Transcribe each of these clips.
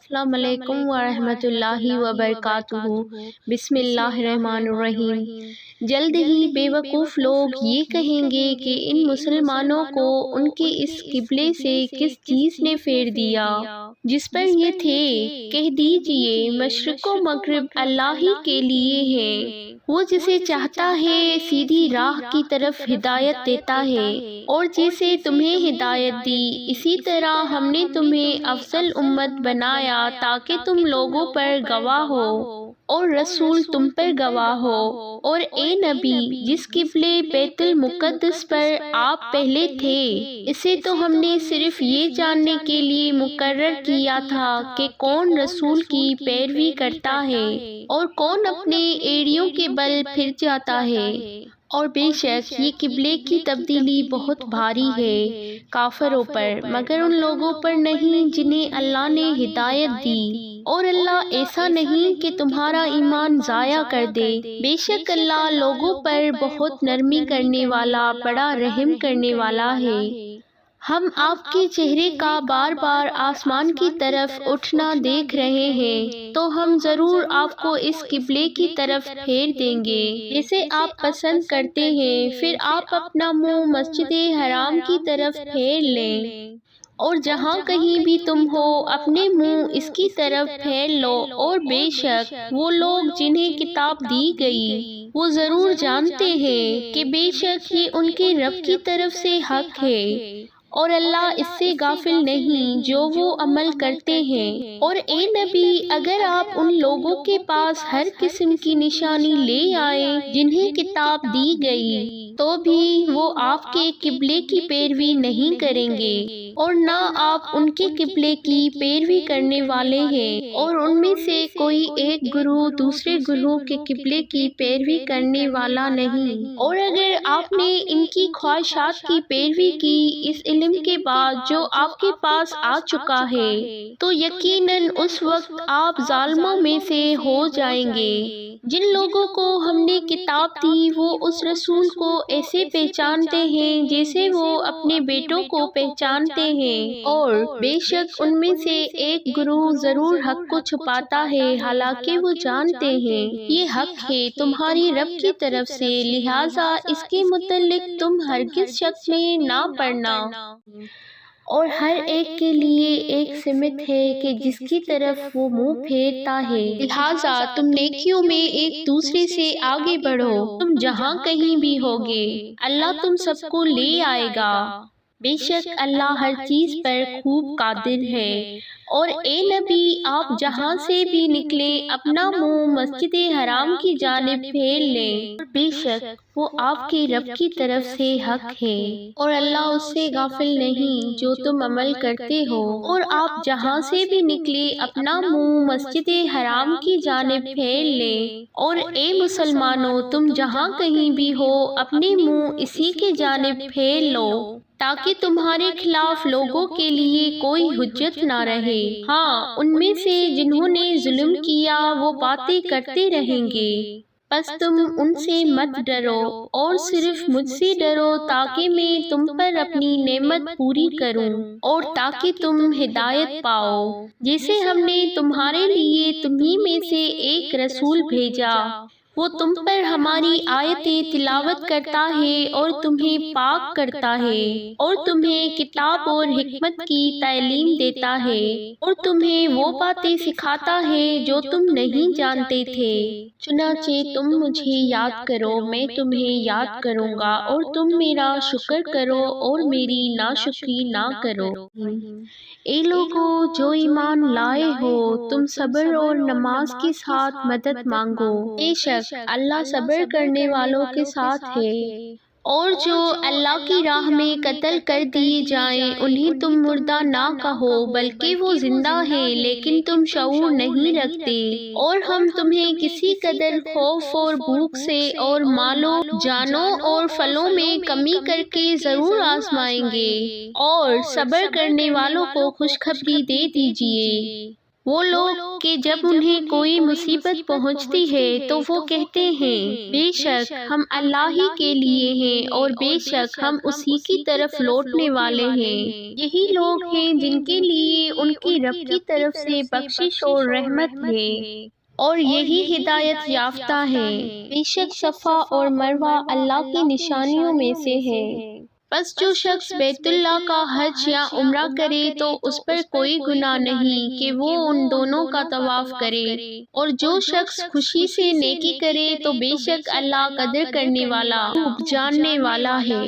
السلام علیکم ورحمۃ اللہ وبرکاتہ۔ بسم اللہ الرحمن الرحیم۔ جلد ہی بے وقوف لوگ یہ کہیں گے کہ ان مسلمانوں کو ان کے اس قبلے سے کس چیز نے پھیر دیا جس پر یہ تھے۔ کہہ دیجئے مشرق و مغرب اللہ ہی کے لیے ہے، وہ جسے چاہتا ہے سیدھی راہ کی طرف ہدایت دیتا ہے، اور جیسے تمہیں ہدایت دی اسی طرح ہم نے تمہیں افضل امت بنایا تاکہ تم لوگوں پر گواہ ہو اور رسول تم پر گواہ ہو۔ اور اے نبی، جس قبلے بیت المقدس پر آپ پہلے تھے، اسے تو ہم نے صرف یہ جاننے کے لیے مقرر کیا تھا کہ کون رسول کی پیروی کرتا ہے اور کون اپنے ایڑیوں کے بل پھر جاتا ہے۔ اور بے شک یہ قبلے کی تبدیلی بہت بھاری ہے کافروں پر، مگر ان لوگوں پر نہیں جنہیں اللہ نے ہدایت دی۔ اور اللہ ایسا نہیں کہ تمہارا ایمان ضائع کر دے، بے شک اللہ لوگوں پر بہت نرمی کرنے والا، بڑا رحم کرنے والا ہے۔ ہم آپ کے چہرے کا بار بار آسمان کی طرف اٹھنا دیکھ رہے ہیں، تو ہم ضرور آپ کو اس قبلے کی طرف پھیر دیں گے جسے آپ پسند کرتے ہیں، پھر آپ اپنا منہ مسجد حرام کی طرف پھیر لیں، اور جہاں کہیں بھی تم ہو اپنے منہ اس کی طرف پھیر لو۔ اور بے شک وہ لوگ جنہیں کتاب دی گئی وہ ضرور جانتے ہیں کہ بے شک یہ ان کے رب کی طرف سے حق ہے، اور اللہ اس سے غافل نہیں جو وہ عمل کرتے ہیں۔ اور اے نبی، اگر آپ ان لوگوں کے پاس ہر قسم کی نشانی لے آئے جنہیں کتاب دی گئی، تو بھی وہ آپ کے قبلے کی پیروی نہیں کریں گے، اور نہ آپ ان کے قبلے کی پیروی کرنے والے ہیں، اور ان میں سے کوئی ایک گروہ دوسرے گروہ کے قبلے کی پیروی کرنے والا نہیں۔ اور اگر آپ نے ان کی خواہشات کی پیروی کی اس علم کے بعد جو آپ کے پاس آ چکا ہے، تو یقیناً اس وقت آپ ظالموں میں سے ہو جائیں گے۔ جن لوگوں کو ہم نے کتاب دی وہ اس رسول کو ایسے پہچانتے ہیں جیسے وہ اپنے بیٹوں کو پہچانتے ہیں، اور بے شک ان میں سے ایک گروہ ضرور حق کو چھپاتا ہے، حالانکہ وہ جانتے ہیں یہ حق ہے تمہاری رب کی طرف سے، لہٰذا اس کے متعلق تم ہرگز شک میں نہ پڑنا۔ اور ہر ایک کے لیے ایک سمت ہے کہ جس کی طرف وہ منہ پھیرتا ہے، لہٰذا تم نیکیوں میں ایک دوسرے سے آگے بڑھو، تم جہاں کہیں بھی ہوگے اللہ تم سب کو لے آئے گا، بے شک اللہ ہر چیز پر خوب قادر ہے۔ اور اے نبی، آپ جہاں سے بھی نکلے اپنا منہ مسجد حرام کی جانب پھیر لیں، بے شک وہ آپ کے رب کی طرف سے حق ہے، اور اللہ اس سے غافل نہیں جو تم عمل کرتے ہو۔ اور آپ جہاں سے بھی نکلے اپنا منہ مسجد حرام کی جانب پھیر لیں، اور اے مسلمانوں تم جہاں کہیں بھی ہو اپنے منہ اسی کے جانب پھیر لو، تاکہ تمہارے خلاف لوگوں کے لیے کوئی حجت نہ رہے۔ ہاں، ان میں سے جنہوں نے ظلم کیا وہ باتیں کرتے رہیں گے، بس تم ان سے مت ڈرو اور صرف مجھ سے ڈرو تاکہ میں تم پر اپنی نعمت پوری کروں اور تاکہ تم ہدایت پاؤ۔ جیسے ہم نے تمہارے لیے تمہیں میں سے ایک رسول بھیجا، وہ تم پر ہماری آیتیں تلاوت کرتا ہے اور تمہیں پاک کرتا ہے، اور تمہیں کتاب اور حکمت کی تعلیم دیتا ہے، اور تمہیں وہ باتیں سکھاتا ہے جو تم نہیں جانتے تھے۔ چنانچہ تم مجھے یاد کرو، میں تمہیں یاد کروں گا، اور تم میرا شکر کرو اور میری ناشکری نہ کرو۔ اے لوگو جو ایمان لائے ہو، تم صبر اور نماز کے ساتھ مدد مانگو، بے شک اللہ صبر کرنے والوں کے ساتھ ہے۔ اور جو اللہ کی راہ میں قتل کر دیے جائیں انہیں تم مردہ نہ کہو بلکہ وہ زندہ ہیں لیکن تم شعور نہیں رکھتے، اور ہم تمہیں کسی قدر خوف اور بھوک سے اور مالوں، جانوں اور پھلوں میں کمی کر کے ضرور آزمائیں گے، اور صبر کرنے والوں کو خوشخبری دے دیجئے۔ وہ لوگ کہ جب انہیں کوئی مصیبت پہنچتی ہے تو وہ کہتے ہیں بے شک ہم اللہ ہی کے لیے ہیں اور بے شک ہم اسی کی طرف لوٹنے والے ہیں۔ یہی لوگ ہیں جن کے لیے ان کی رب کی طرف سے بخشش اور رحمت ہے اور یہی ہدایت یافتہ ہے۔ بے شک صفا اور مروہ اللہ کی نشانیوں میں سے ہے۔ بس جو شخص بیت اللہ کا حج یا عمرہ کرے تو اس پر کوئی گناہ نہیں کہ وہ ان دونوں کا طواف کرے، اور جو شخص خوشی سے نیکی کرے تو بے شک اللہ قدر کرنے والا، خوب جاننے والا ہے۔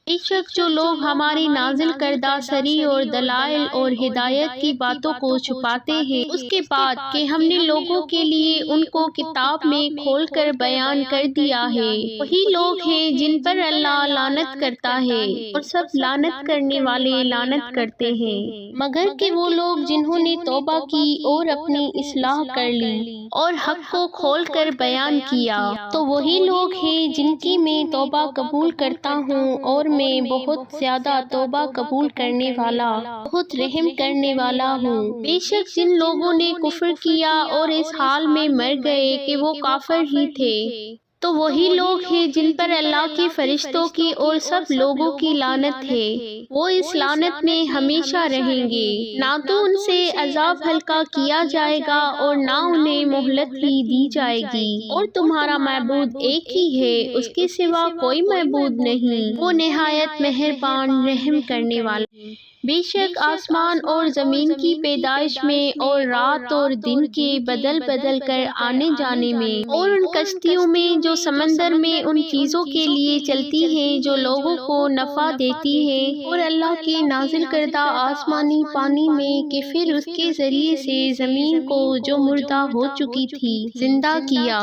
بے شک جو لوگ ہماری نازل کردہ صریح اور دلائل اور ہدایت کی باتوں کو چھپاتے ہیں اس کے بعد کہ ہم نے لوگوں کے لیے ان کو کتاب میں کھول کر بیان کر دیا ہے، وہی لوگ ہیں جن پر اللہ لعنت کرتا ہے اور سب لعنت کرنے والے لعنت کرتے ہیں، مگر کہ وہ لوگ جنہوں نے توبہ کی اور اپنی اصلاح کر لی اور حق کو کھول کر بیان کیا تو وہی لوگ ہیں جن کی میں توبہ قبول کرتا ہوں اور میں بہت زیادہ توبہ قبول کرنے والا، بہت رحم کرنے والا ہوں۔ بے شک جن لوگوں نے کفر کیا اور اس حال میں مر گئے کہ وہ کافر ہی تھے تو وہی لوگ ہیں جن پر اللہ کے فرشتوں کی اور سب لوگوں کی لعنت ہے، وہ اس لعنت میں ہمیشہ رہیں گے، نہ تو ان سے عذاب ہلکا کیا جائے گا اور نہ انہیں مہلت ہی دی جائے گی، اور تمہارا معبود ایک ہی ہے، اس کے سوا کوئی معبود نہیں، وہ نہایت مہربان رحم کرنے والا۔ بے شک آسمان اور زمین کی پیدائش میں اور رات اور دن کے بدل بدل کر آنے جانے میں اور ان کشتیوں میں جو سمندر میں ان چیزوں کے لیے چلتی ہیں جو لوگوں کو نفع دیتی ہیں، اور اللہ کے نازل کردہ آسمانی پانی میں کہ پھر اس کے ذریعے سے زمین کو جو مردہ ہو چکی تھی زندہ کیا،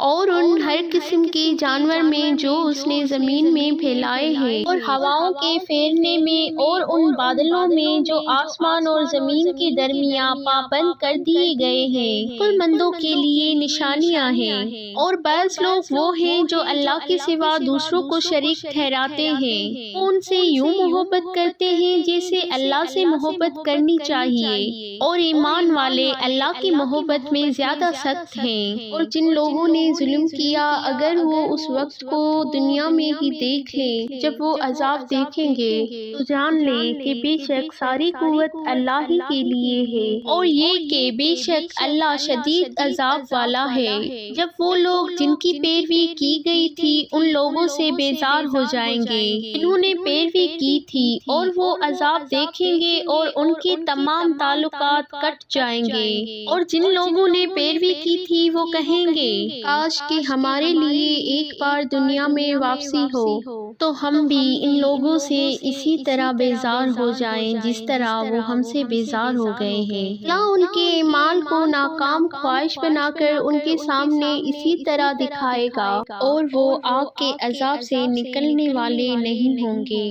اور ان ہر قسم کے جانور میں جو اس نے زمین میں پھیلائے ہیں، اور ہواؤں کے پھیرنے میں اور ان بادلوں میں جو آسمان اور زمین کے درمیان پابند کر دیے گئے ہیں، عقل مندوں کے لیے نشانیاں ہیں۔ اور بعض لوگ وہ ہیں جو اللہ کے سوا دوسروں کو شریک ٹھہراتے ہیں، وہ ان سے یوں محبت کرتے ہیں جیسے اللہ سے محبت کرنی چاہیے، اور ایمان والے اللہ کی محبت میں زیادہ سخت ہیں۔ اور جن لوگوں نے ظلم کیا اگر وہ اس وقت کو دنیا میں ہی دیکھ لیں جب وہ عذاب دیکھیں گے تو جان لیں کہ بے شک ساری قوت اللہ ہی کے لیے ہے، اور یہ کہ بے شک اللہ شدید عذاب والا ہے۔ جب وہ لوگ جن کی پیروی کی گئی تھی ان لوگوں سے بیزار ہو جائیں گے جنہوں نے پیروی کی تھی، اور وہ عذاب دیکھیں گے اور ان کے تمام تعلقات کٹ جائیں گے، اور جن لوگوں نے پیروی کی تھی وہ کہیں گے کاش کہ ہمارے لیے ایک بار دنیا میں واپسی ہو تو ہم بھی ان لوگوں سے اسی طرح بیزار ہو جائیں جس طرح وہ ہم سے بیزار ہو گئے ہیں۔ اللہ ان کے اعمال کو ناکام خواہش بنا کر ان کے سامنے اسی طرح دکھائے گا، اور وہ آگ کے عذاب سے نکلنے والے نہیں ہوں گے۔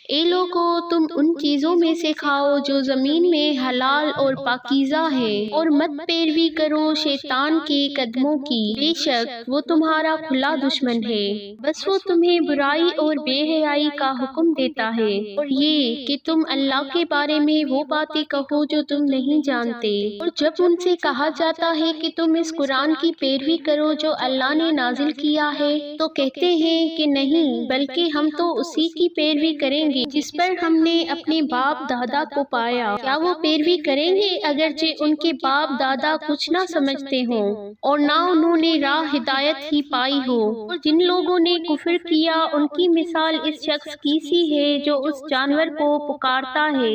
اے لوگو تم ان چیزوں میں سے کھاؤ جو زمین میں حلال اور پاکیزہ ہے، اور مت پیروی کرو شیطان کے قدموں کی، بے شک وہ تمہارا کھلا دشمن ہے، بس وہ تمہیں برائی اور بے حیائی کا حکم دیتا ہے، اور یہ کہ تم اللہ کے بارے میں وہ باتیں کہو جو تم نہیں جانتے، اور جب ان سے کہا جاتا ہے کہ تم اس قرآن کی پیروی کرو جو اللہ نے نازل کیا ہے تو کہتے ہیں کہ نہیں بلکہ ہم تو اسی کی پیروی کریں گے جس پر ہم نے اپنے باپ دادا کو پایا۔ کیا وہ پیروی کریں گے اگرچہ ان کے باپ دادا کچھ نہ سمجھتے ہوں اور نہ انہوں نے راہ ہدایت ہی پائی ہو؟ اور جن لوگوں نے کفر کیا ان کی مثال اس شخص کی سی ہے جو اس جانور کو پکارتا ہے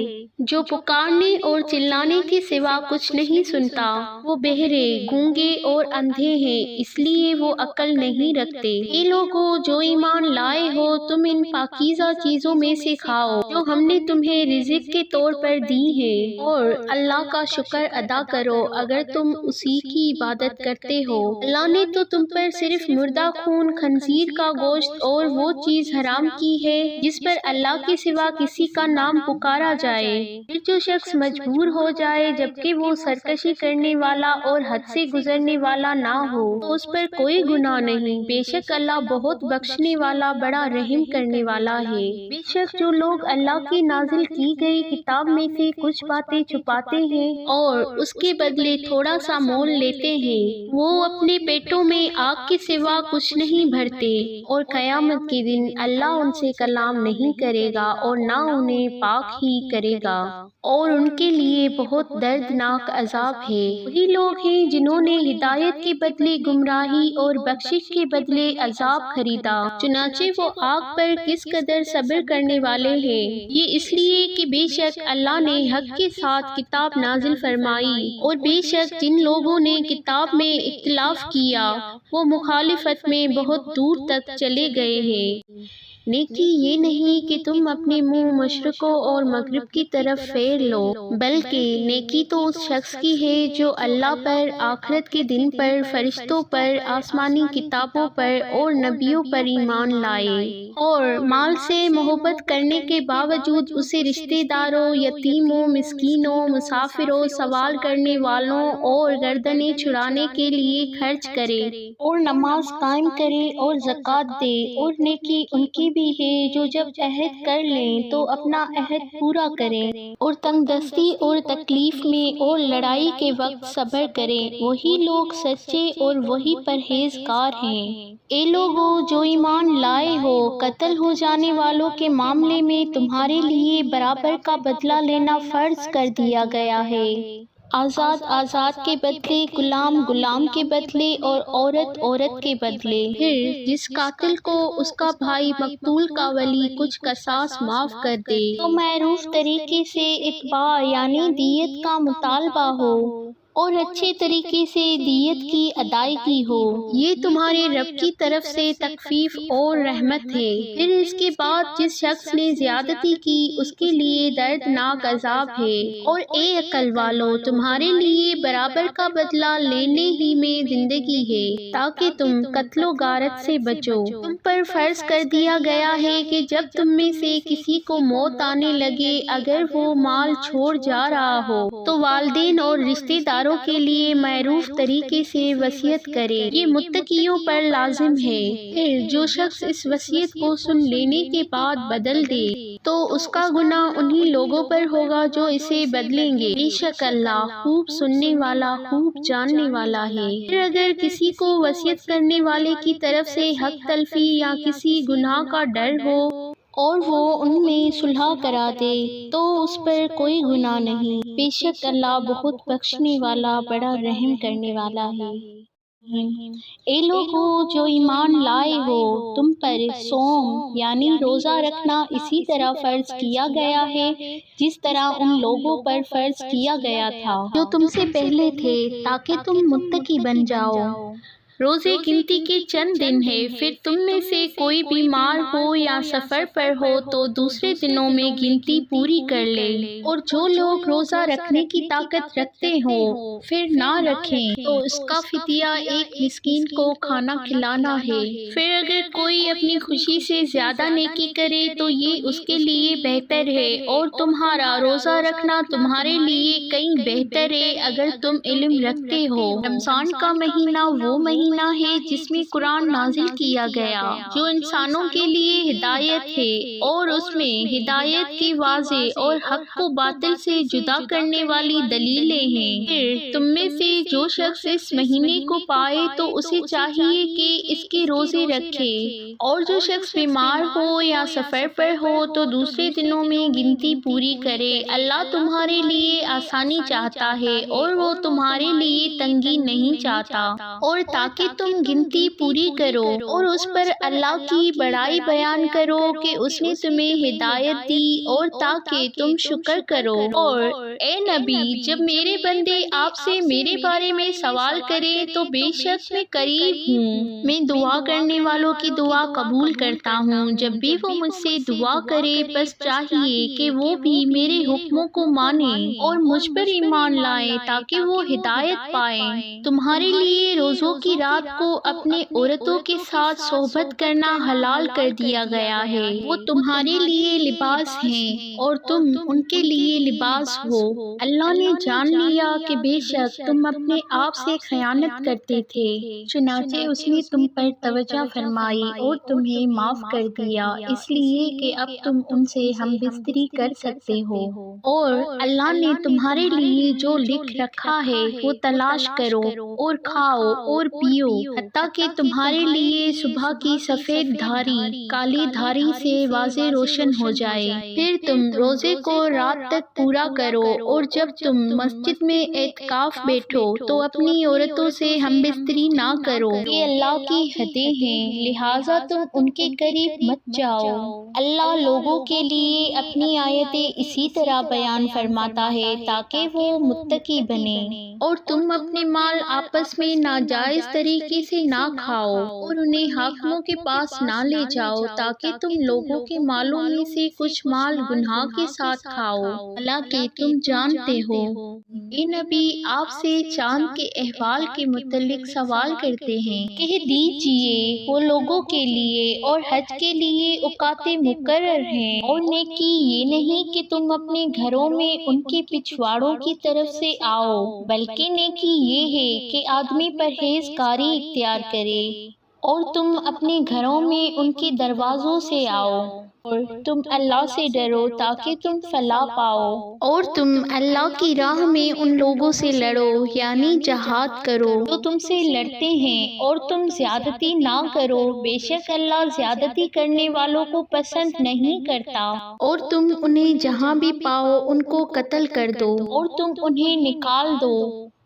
جو پکارنے اور چلانے کے سوا کچھ نہیں سنتا، وہ بہرے، گونگے اور اندھے ہیں اس لیے وہ عقل نہیں رکھتے۔ اے لوگو جو ایمان لائے ہو تم ان پاکیزہ چیزوں میں سے کھاؤ جو ہم نے تمہیں رزق کے طور پر دی ہیں، اور اللہ کا شکر ادا کرو اگر تم اسی کی عبادت کرتے ہو۔ اللہ اللہ نے تو تم پر صرف مردہ خون، خنزیر کا گوشت اور وہ چیز حرام کی ہے جس پر اللہ کے سوا کسی کا نام پکارا جائے۔ پھر جو شخص مجبور ہو جائے جبکہ وہ سرکشی کرنے والا اور حد سے گزرنے والا نہ ہو تو اس پر کوئی گناہ نہیں، بے شک اللہ بہت بخشنے والا، بڑا رحم کرنے والا ہے۔ بے شک جو لوگ اللہ کی نازل کی گئی کتاب میں سے کچھ باتیں چھپاتے ہیں اور اس کے بدلے تھوڑا سا مول لیتے ہیں، وہ اپنے پیٹوں میں آگ کے سوا کچھ نہیں بھرتے، اور قیامت کے دن اللہ ان سے کلام نہیں کرے گا اور نہ انہیں پاک ہی کرے گا، اور ان کے لیے بہت دردناک عذاب ہے۔ وہی لوگ ہیں جنہوں نے ہدایت کے بدلے گمراہی اور بخشش کے بدلے عذاب خریدا، چنانچہ وہ آگ پر کس قدر صبر کرنے والے ہیں۔ یہ اس لیے کہ بے شک اللہ نے حق کے ساتھ کتاب نازل فرمائی، اور بے شک جن لوگوں نے کتاب میں اختلاف کیا وہ مخالفت میں بہت دور تک چلے گئے ہیں۔ نیکی یہ نہیں کہ تم اپنے منہ مشرقوں اور مغرب کی طرف پھیر لو، بلکہ نیکی تو اس شخص کی ہے جو اللہ پر، آخرت کے دن پر، فرشتوں پر، آسمانی کتابوں پر اور نبیوں پر ایمان لائے، اور مال سے محبت کرنے کے باوجود اسے رشتہ داروں، یتیموں، مسکینوں، مسافروں، سوال کرنے والوں اور گردنیں چھڑانے کے لیے خرچ کرے، اور نماز قائم کرے اور زکوٰۃ دے۔ اور نیکی ان کی بھی ہے جو جب عہد کر لیں تو اپنا عہد پورا کریں، اور تنگ دستی اور تکلیف میں اور لڑائی کے وقت صبر کریں، وہی لوگ سچے اور وہی پرہیزگار ہیں۔ اے لوگو جو ایمان لائے ہو، قتل ہو جانے والوں کے معاملے میں تمہارے لیے برابر کا بدلہ لینا فرض کر دیا گیا ہے، آزاد آزاد کے بدلے، غلام غلام کے بدلے، اور عورت عورت کے بدلے۔ پھر جس قاتل کو اس کا بھائی مقتول کا ولی کچھ قصاص معاف کر دے تو معروف طریقے سے اتباع یعنی دیت کا مطالبہ ہو، اور اچھے طریقے سے دیت کی ادائیگی ہو، یہ تمہارے رب کی طرف سے تخفیف اور رحمت ہے۔ پھر اس کے بعد جس شخص نے زیادتی کی اس کے لیے دردناک عذاب ہے، اور اے عقل والو، تمہارے لیے برابر کا بدلہ لینے ہی میں زندگی ہے تاکہ تم قتل و غارت سے بچو۔ تم پر فرض کر دیا گیا ہے کہ جب تم میں سے کسی کو موت آنے لگے، اگر وہ مال چھوڑ جا رہا ہو تو والدین اور رشتہ داروں کے لیے معروف طریقے سے وصیت کرے، یہ متقیوں پر لازم ہے۔ پھر جو شخص اس وصیت کو سن لینے کے بعد بدل دے تو اس کا گناہ انہی لوگوں پر ہوگا جو اسے بدلیں گے، بے شک اللہ خوب سننے والا، خوب جاننے والا ہے۔ پھر اگر کسی کو وصیت کرنے والے کی طرف سے حق تلفی یا کسی گناہ کا ڈر ہو اور وہ ان میں صلح کرا دے تو اس پر کوئی گناہ نہیں، بے شک اللہ بہت بخشنے والا، بڑا رحم کرنے والا ہے۔ اے لوگو جو ایمان لائے ہو، تم پر صوم یعنی روزہ رکھنا اسی طرح فرض کیا گیا ہے جس طرح ان لوگوں پر فرض کیا گیا تھا جو تم سے پہلے تھے، تاکہ تم متقی بن جاؤ۔ روزے گنتی کے چند دن ہیں، پھر تم میں سے کوئی بیمار ہو یا سفر پر ہو تو دوسرے دنوں میں گنتی پوری کر لے، اور جو لوگ روزہ رکھنے کی طاقت رکھتے ہوں پھر نہ رکھیں تو اس کا فدیہ ایک مسکین کو کھانا کھلانا ہے۔ پھر اگر کوئی اپنی خوشی سے زیادہ نیکی کرے تو یہ اس کے لیے بہتر ہے، اور تمہارا روزہ رکھنا تمہارے لیے کہیں بہتر ہے اگر تم علم رکھتے ہو۔ رمضان کا مہینہ وہ مہینہ ہے جس میں قرآن نازل کیا گیا جو انسانوں کے لیے ہدایت ہے، اور اس میں ہدایت کی واضح اور حق کو باطل سے جدا کرنے والی دلیلیں ہیں۔ پھر تم میں سے جو شخص اس مہینے کو پائے تو اسے چاہیے کہ اس کے روزے رکھے، اور جو شخص بیمار ہو یا سفر پر ہو تو دوسرے دنوں میں گنتی پوری کرے۔ اللہ تمہارے لیے آسانی چاہتا ہے اور وہ تمہارے لیے تنگی نہیں چاہتا، اور تاکہ تم گنتی پوری کرو اور اس پر اللہ کی بڑائی بیان کرو کہ اس نے تمہیں ہدایت دی، اور تاکہ تم شکر کرو۔ اور اے نبی، جب میرے بندے آپ سے میرے بارے میں سوال کریں تو بے شک میں قریب ہوں، میں دعا کرنے والوں کی دعا قبول کرتا ہوں۔ جب بھی وہ مجھ سے دعا کرے بس چاہیے کہ وہ بھی میرے حکموں کو مانیں اور مجھ پر ایمان لائیں تاکہ وہ ہدایت پائیں۔ تمہارے لیے روزوں کی رات کو اپنے عورتوں کے ساتھ صحبت کرنا حلال کر دیا گیا ہے۔ وہ تمہارے لیے لباس ہیں اور تم ان کے لیے لباس ہو۔ اللہ نے جان لیا کہ بے شک تم اپنے آپ سے خیانت کرتے تھے، چنانچہ اس نے تم پر توجہ فرمائی اور تمہیں معاف کر دیا، اس لیے کہ اب تم ان سے ہم بستری کر سکتے ہو۔ اور اللہ نے تمہارے لیے جو لکھ رکھا ہے وہ تلاش کرو اور کھاؤ اور پیو، حتیٰ کہ تمہارے لیے صبح کی سفید دھاری کالی دھاری سے واضح روشن ہو جائے، پھر تم روزے کو رات تک پورا کرو، اور جب تم مسجد میں اعتکاف بیٹھو تو اپنی عورتوں سے ہم بستری نہ کرو، یہ اللہ کی حدیں ہیں، لہٰذا تم ان کے قریب مت جاؤ۔ اللہ لوگوں کے لیے اپنی آیتیں اسی طرح بیان فرماتا ہے تاکہ وہ متقی بنیں۔ اور تم اپنے مال آپس میں ناجائز طریقے سے نہ کھاؤ اور انہیں حاکموں کے پاس نہ لے جاؤ تاکہ تم لوگوں کے مالوں میں سے کچھ مال گناہ کے ساتھ کھاؤ، حالانکہ تم جانتے ہو۔ اے نبی، آپ سے چاند کے احوال کے متعلق سوال کرتے ہیں، کہہ دیجئے وہ لوگوں کے لیے اور حج کے لیے اوقات مقرر ہیں، اور نیکی یہ نہیں کہ تم اپنے گھروں میں ان کے پچھواڑوں کی طرف سے آؤ، بلکہ نیکی یہ ہے کہ آدمی پرہیزگاری اختیار کرے، اور تم اپنے گھروں میں ان کے دروازوں سے آؤ، اور تم اللہ سے ڈرو تاکہ تم فلاح پاؤ، اور تم اللہ کی راہ میں ان لوگوں سے لڑو، یعنی جہاد کرو جو تم سے لڑتے ہیں، اور تم زیادتی نہ کرو، بے شک اللہ زیادتی کرنے والوں کو پسند نہیں کرتا، اور تم انہیں جہاں بھی پاؤ ان کو قتل کر دو، اور تم انہیں نکال دو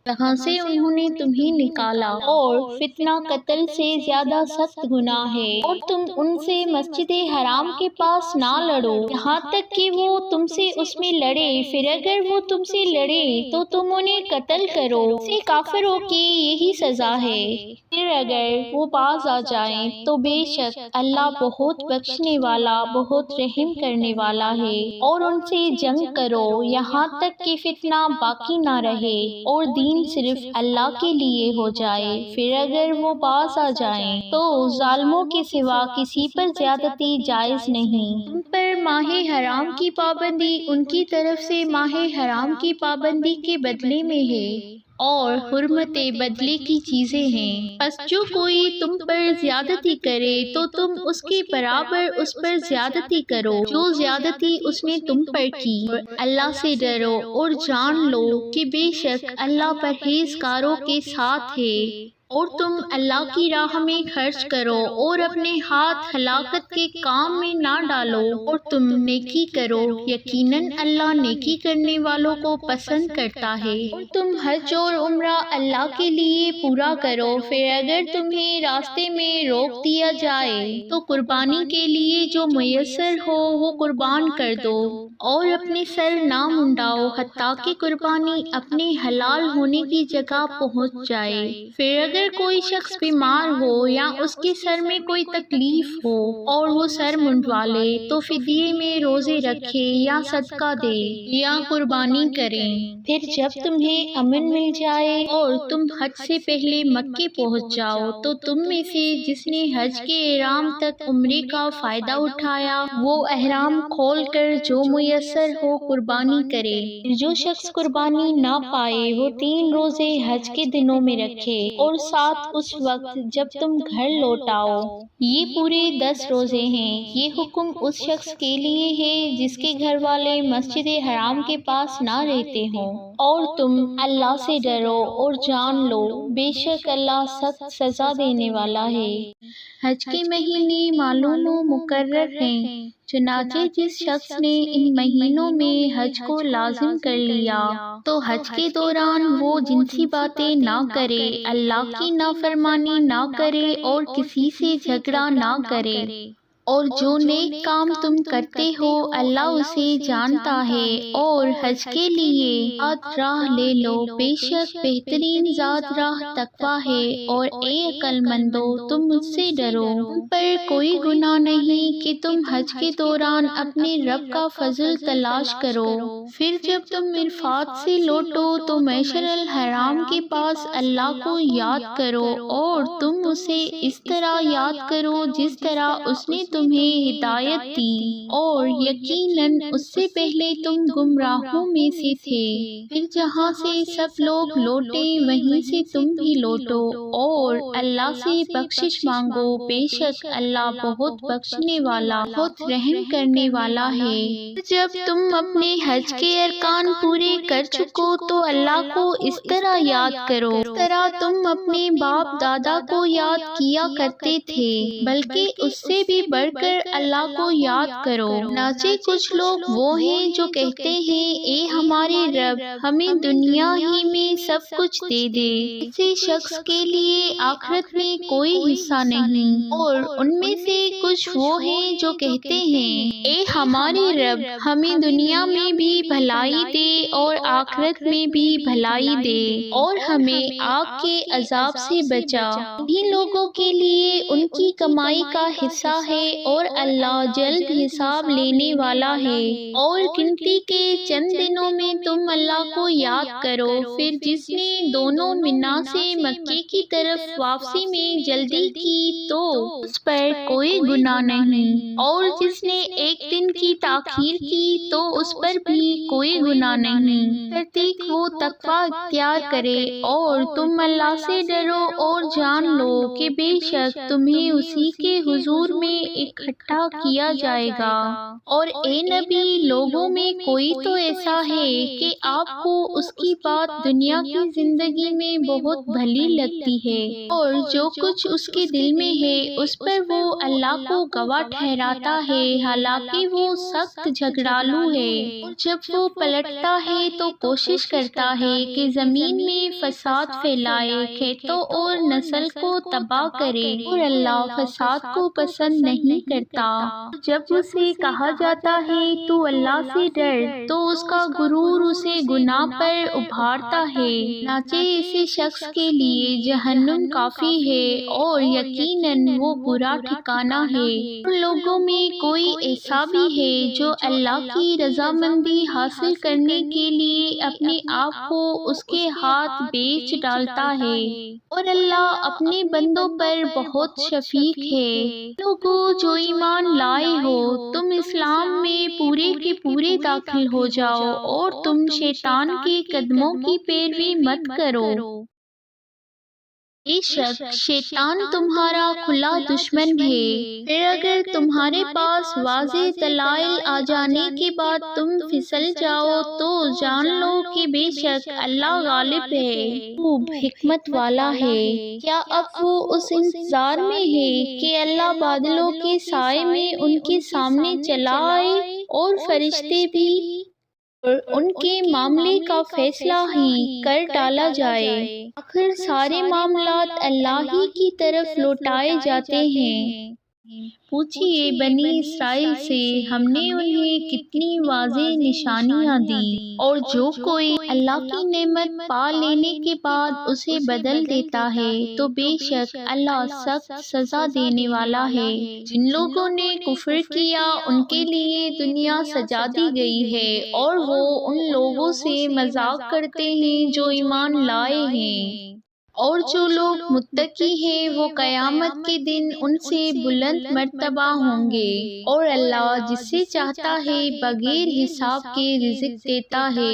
جہاں سے انہوں نے تمہیں نکالا، اور فتنہ قتل سے زیادہ سخت گناہ ہے، اور تم ان سے مسجد حرام کے پاس نہ لڑو یہاں تک کہ وہ تم سے اس میں لڑے، پھر اگر وہ تم سے لڑے تو تم انہیں قتل کرو، سے کافروں کی یہی سزا ہے، پھر اگر وہ باز آ جائیں تو بے شک اللہ بہت بخشنے والا بہت رحم کرنے والا ہے۔ اور ان سے جنگ کرو یہاں تک کہ فتنہ باقی نہ رہے اور دین صرف اللہ کے لیے ہو جائے، پھر اگر وہ باز آ جائیں تو ظالموں کے سوا کسی پر زیادتی جائز نہیں۔ تم پر ماہ حرام کی پابندی ان کی طرف سے ماہ حرام کی پابندی کے بدلے میں ہے، اور حرمت بدلے کی چیزیں ہیں، پس جو کوئی تم پر زیادتی کرے تو تم اس کے برابر اس پر زیادتی کرو جو زیادتی اس نے تم پر کی، اور اللہ سے ڈرو اور جان لو کہ بے شک اللہ پرہیزگاروں کے ساتھ ہے۔ اور تم اللہ کی راہ میں خرچ کرو اور اپنے ہاتھ ہلاکت کے کام میں نہ ڈالو، اور تم نیکی کرو، یقیناً اللہ نیکی کرنے والوں کو پسند کرتا ہے۔ اور تم حج اور عمرہ اللہ کے لیے پورا کرو، پھر اگر تمہیں راستے میں روک دیا جائے تو قربانی کے لیے جو میسر ہو وہ قربان کر دو، اور اپنے سر نہ منڈاؤ حتیٰ کہ قربانی اپنے حلال ہونے کی جگہ پہنچ جائے، پھر اگر کوئی شخص بیمار ہو یا اس کے سر میں کوئی تکلیف ہو اور وہ سر منڈوا لے تو فدیے میں روزے رکھے یا صدقہ دے یا قربانی کریں۔ پھر جب تمہیں امن مل جائے اور تم حج سے پہلے مکے پہنچ جاؤ تو تم میں سے جس نے حج کے احرام تک عمرے کا فائدہ اٹھایا وہ احرام کھول کر جو میسر ہو قربانی کرے، جو شخص قربانی نہ پائے وہ 3 روزے حج کے دنوں میں رکھے، اور ساتھ اس وقت جب تم گھر لوٹ آؤ، یہ پورے 10 روزے ہیں۔ یہ حکم اس شخص کے لیے ہے جس کے گھر والے مسجد حرام کے پاس نہ رہتے ہوں، اور تم اللہ سے ڈرو اور جان لو بے شک اللہ سخت سزا دینے والا ہے۔ حج کے مہینے معلوم و مقرر ہیں، چنانچہ جس شخص نے ان مہینوں میں حج کو لازم کر لیا تو حج کے دوران وہ جنسی باتیں نہ کرے، اللہ کی نافرمانی نہ کرے اور کسی سے جھگڑا نہ کرے، اور جو نیک کام تم کرتے ہو اللہ اسے جانتا ہے۔ اور حج کے لیے ذات راہ لے لو، بے شک بہترین ذات راہ تقویٰ ہے۔ اور اے عقل مندو تم مجھ سے ڈرو، تم پر کوئی گناہ نہیں کہ تم حج کے دوران اپنے رب کا فضل تلاش کرو، پھر جب تم عرفات سے لوٹو تو مشعر الحرام کے پاس اللہ کو یاد کرو، اور تم اسے اس طرح یاد کرو جس طرح اس نے تمہیں ہدایت دی، اور یقیناً اس سے پہلے تم گمراہوں میں سے تھے۔ پھر جہاں سے سب لوگ لوٹے وہیں سے تم بھی لوٹو، اور اللہ سے بخشش مانگو، بے شک اللہ بہت بخشنے والا بہت رحم کرنے والا ہے۔ جب تم اپنے حج کے ارکان پورے کر چکو تو اللہ کو اس طرح یاد کرو اس طرح تم اپنے باپ دادا کو یاد کیا کرتے تھے، بلکہ اس سے بھی بڑھ کر اللہ کو یاد کرو۔ چنانچہ کچھ لوگ وہ ہیں جو کہتے ہیں اے ہمارے رب ہمیں دنیا ہی میں سب کچھ دے دے، ایسے شخص کے لیے آخرت میں کوئی حصہ نہیں۔ اور ان میں سے کچھ وہ ہیں جو کہتے ہیں اے ہمارے رب ہمیں دنیا میں بھی بھلائی دے اور آخرت میں بھی بھلائی دے، اور ہمیں آگ کے عذاب سے بچا۔ انہی لوگوں کے لیے ان کی کمائی کا حصہ ہے، اور اللہ جلد حساب لینے والا ہے۔ اور گنتی کے چند دنوں میں تم اللہ کو یاد کرو، پھر جس نے دونوں منا سے مکے کی طرف واپسی میں جلدی کی تو اس پر کوئی گناہ نہیں، اور جس نے ایک دن کی تاخیر کی تو اس پر بھی کوئی گناہ نہیں۔ تحقیق وہ تقویٰ اختیار کرے، اور تم اللہ سے ڈرو اور جان لو کہ بے شک تمہیں اسی کے حضور میں اکٹھا کیا جائے گا۔ اور اے نبی لوگوں میں کوئی تو ایسا ہے کہ آپ کو اس کی بات دنیا کی زندگی میں بہت بھلی لگتی ہے، اور جو کچھ اس کے دل میں ہے اس پر وہ اللہ کو گواہ ٹھہراتا ہے، حالانکہ وہ سخت جھگڑالو ہے۔ اور جب وہ پلٹتا ہے تو کوشش کرتا ہے کہ زمین میں فساد پھیلائے، کھیتوں اور نسل کو تباہ کرے، اور اللہ فساد کو پسند نہیں کرتا۔ جب اسے کہا جاتا ہے تو اللہ سے ڈر تو اس کا غرور اسے گناہ پر ابھارتا ہے، چنانچہ ایسے شخص کے لیے جہنم کافی ہے، اور یقیناً وہ برا ٹھکانہ ہے۔ ان لوگوں میں کوئی ایسا بھی ہے جو اللہ کی رضامندی حاصل کرنے کے لیے اپنے آپ کو اس کے ہاتھ بیچ ڈالتا ہے، اور اللہ اپنے بندوں پر بہت شفیق ہے۔ لوگوں جو ایمان لائے ہو تم اسلام میں پورے کے پورے داخل ہو جاؤ، اور تم شیطان کے قدموں کی پیروی مت کرو، بے شک شیطان تمہارا کھلا دشمن ہے۔ پھر اگر تمہارے پاس واضح دلائل آ جانے کے بعد تم پھسل جاؤ تو جان لو کہ بے شک اللہ غالب ہے، خوب حکمت والا ہے۔ کیا اب وہ اس انتظار میں ہے کہ اللہ بادلوں کے سائے میں ان کے سامنے چلا آئے، اور فرشتے بھی، اور ان کے معاملے کا فیصلہ ہی کر ڈالا جائے؟ آخر سارے معاملات اللہ ہی کی طرف لوٹائے جاتے ہیں۔ پوچھئے بنی اسرائیل سے ہم نے انہیں کتنی واضح نشانیاں دی، اور جو کوئی اللہ کی نعمت پا لینے کے بعد اسے بدل دیتا ہے تو بے شک اللہ سخت سزا دینے والا ہے۔ جن لوگوں نے کفر کیا ان کے لیے دنیا سجا دی گئی ہے، اور وہ ان لوگوں سے مذاق کرتے ہیں جو ایمان لائے ہیں۔ اور جو لوگ متقی ہیں وہ قیامت کے دن ان سے بلند مرتبہ ہوں گے، اور اللہ جس سے چاہتا ہے بغیر حساب کے رزق دیتا ہے۔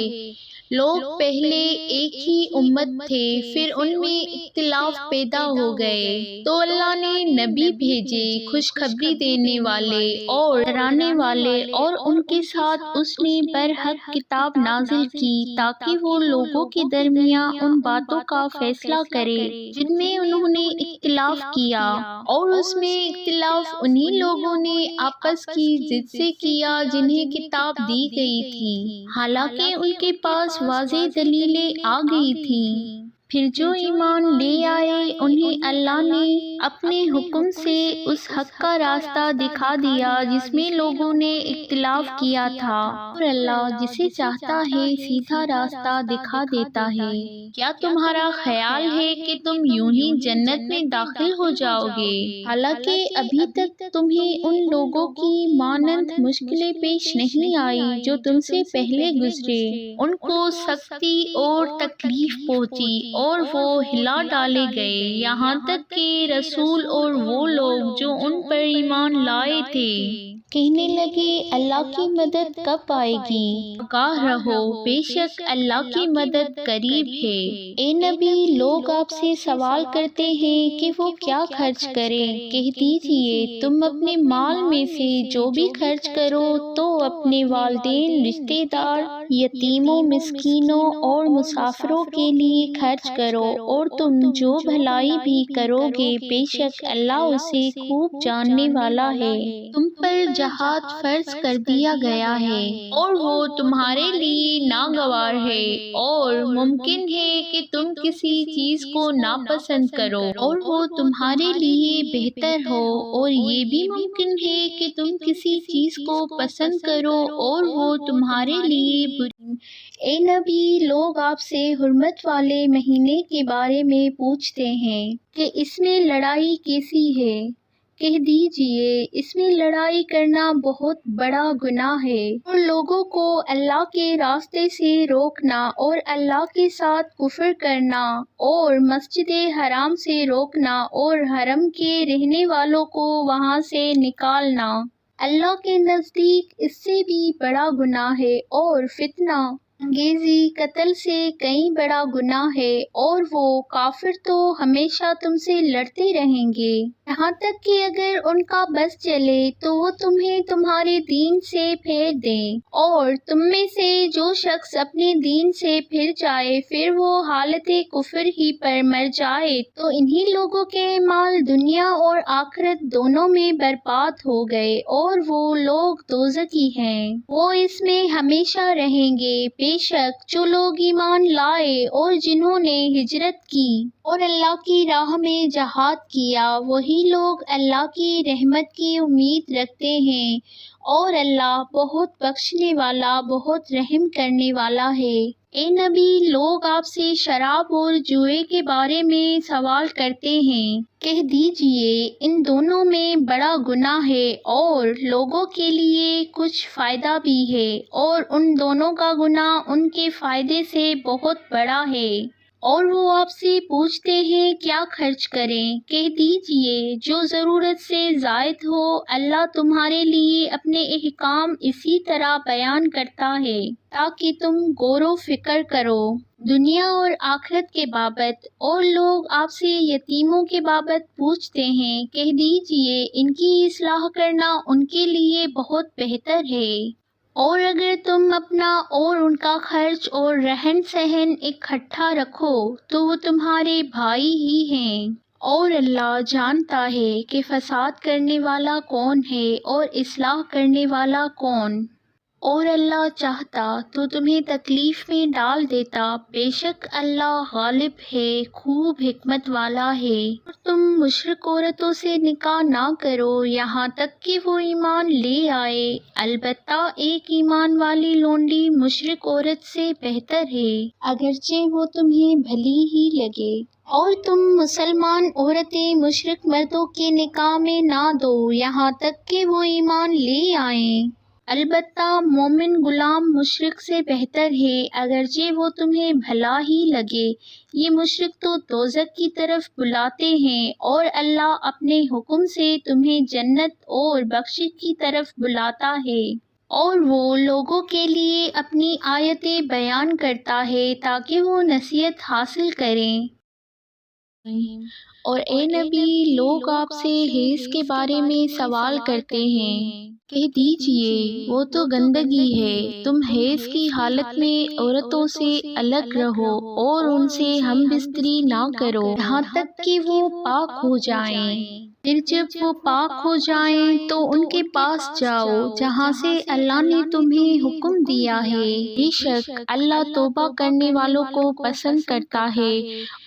لوگ پہلے ایک ہی امت تھے، پھر ان میں اختلاف پیدا ہو گئے تو اللہ نے نبی بھیجے خوشخبری دینے والے اور ڈرانے والے، اور ان کے ساتھ اس نے برحق کتاب نازل کی تاکہ وہ لوگوں کے درمیان ان باتوں کا فیصلہ کرے جن میں انہوں نے اختلاف کیا، اور اس میں اختلاف انہی لوگوں نے آپس کی ضد سے کیا جنہیں کتاب دی گئی تھی، حالانکہ ان کے پاس واضح دلیلیں آ گئی تھیں۔ پھر جو ایمان لے آئے انہیں اللہ نے اپنے حکم سے اس حق کا راستہ دکھا دیا جس میں لوگوں نے اختلاف کیا تھا، اور اللہ جسے چاہتا ہے سیدھا راستہ دکھا دیتا ہے۔ کیا تمہارا خیال ہے کہ تم یوں ہی جنت میں داخل ہو جاؤ گے، حالانکہ ابھی تک تمہیں ان لوگوں کی مانند مشکلیں پیش نہیں آئی جو تم سے پہلے گزرے؟ ان کو سختی اور تکلیف پہنچی اور وہ ہلا ڈالے گئے، یہاں تک کہ رسول اور وہ لوگ جو ان پر ایمان لائے تھے کہنے لگے اللہ کی مدد کب آئے گی؟ آگاہ رہو، بے شک اللہ کی مدد قریب ہے۔ اے نبی، لوگ آپ سے سوال کرتے ہیں کہ وہ کیا خرچ کریں، کہہ دیجئے تم اپنے مال میں سے جو بھی خرچ کرو تو اپنے والدین، رشتہ دار، یتیموں، مسکینوں اور مسافروں کے لیے خرچ کرو، اور تم جو بھلائی بھی کرو گے بے شک اللہ اسے خوب جاننے والا ہے۔ تم پر جہاد فرض کر دیا گیا ہے اور وہ تمہارے لیے ناگوار ہے، اور ممکن ہے کہ تم کسی چیز کو ناپسند کرو اور وہ تمہارے لیے بہتر ہو، اور یہ بھی ممکن ہے کہ تم کسی چیز کو پسند کرو اور وہ تمہارے لیے بری۔ اے نبی، لوگ آپ سے حرمت والے مہینے کے بارے میں پوچھتے ہیں کہ اس میں لڑائی کیسی ہے؟ کہہ دیجئے اس میں لڑائی کرنا بہت بڑا گناہ ہے، اور لوگوں کو اللہ کے راستے سے روکنا اور اللہ کے ساتھ کفر کرنا اور مسجد حرام سے روکنا اور حرم کے رہنے والوں کو وہاں سے نکالنا اللہ کے نزدیک اس سے بھی بڑا گناہ ہے، اور فتنہ انگیزی قتل سے کئی بڑا گناہ ہے، اور وہ کافر تو ہمیشہ تم سے لڑتے رہیں گے یہاں تک کہ اگر ان کا بس چلے تو وہ تمہیں تمہارے دین سے پھیر دیں، اور تم میں سے جو شخص اپنے دین سے پھر جائے پھر وہ حالت کفر ہی پر مر جائے تو انہی لوگوں کے اعمال دنیا اور آخرت دونوں میں برباد ہو گئے، اور وہ لوگ دوزخی ہیں، وہ اس میں ہمیشہ رہیں گے۔ بے شک جو لوگ ایمان لائے اور جنہوں نے ہجرت کی اور اللہ کی راہ میں جہاد کیا، وہی لوگ اللہ کی رحمت کی امید رکھتے ہیں، اور اللہ بہت بخشنے والا، بہت رحم کرنے والا ہے۔ اے نبی، لوگ آپ سے شراب اور جوئے کے بارے میں سوال کرتے ہیں، کہہ دیجئے ان دونوں میں بڑا گناہ ہے اور لوگوں کے لیے کچھ فائدہ بھی ہے، اور ان دونوں کا گناہ ان کے فائدے سے بہت بڑا ہے۔ اور وہ آپ سے پوچھتے ہیں کیا خرچ کریں، کہہ دیجئے جو ضرورت سے زائد ہو، اللہ تمہارے لیے اپنے احکام اسی طرح بیان کرتا ہے تاکہ تم غور و فکر کرو دنیا اور آخرت کے بابت۔ اور لوگ آپ سے یتیموں کے بابت پوچھتے ہیں، کہہ دیجئے ان کی اصلاح کرنا ان کے لیے بہت بہتر ہے، اور اگر تم اپنا اور ان کا خرچ اور رہن سہن اکٹھا رکھو تو وہ تمہارے بھائی ہی ہیں، اور اللہ جانتا ہے کہ فساد کرنے والا کون ہے اور اصلاح کرنے والا کون، اور اللہ چاہتا تو تمہیں تکلیف میں ڈال دیتا، بے شک اللہ غالب ہے، خوب حکمت والا ہے۔ اور تم مشرک عورتوں سے نکاح نہ کرو یہاں تک کہ وہ ایمان لے آئے، البتہ ایک ایمان والی لونڈی مشرک عورت سے بہتر ہے اگرچہ وہ تمہیں بھلی ہی لگے۔ اور تم مسلمان عورتیں مشرک مردوں کے نکاح میں نہ دو یہاں تک کہ وہ ایمان لے آئیں، البتہ مومن غلام مشرک سے بہتر ہے اگرچہ وہ تمہیں بھلا ہی لگے۔ یہ مشرک تو دوزخ کی طرف بلاتے ہیں، اور اللہ اپنے حکم سے تمہیں جنت اور بخشش کی طرف بلاتا ہے، اور وہ لوگوں کے لیے اپنی آیتیں بیان کرتا ہے تاکہ وہ نصیحت حاصل کریں۔ اور اے نبی، لوگ آپ سے حیض کے بارے میں سوال کرتے ہیں، کہہ دیجئے وہ تو گندگی ہے، تم حیض کی حالت میں عورتوں سے الگ رہو اور ان سے ہم بستری نہ کرو یہاں تک کہ وہ پاک ہو جائیں۔ پھر جب وہ پاک ہو جائیں تو ان کے پاس جاؤ جہاں سے اللہ نے تمہیں حکم دیا ہے، بے شک اللہ توبہ کرنے والوں کو پسند کرتا ہے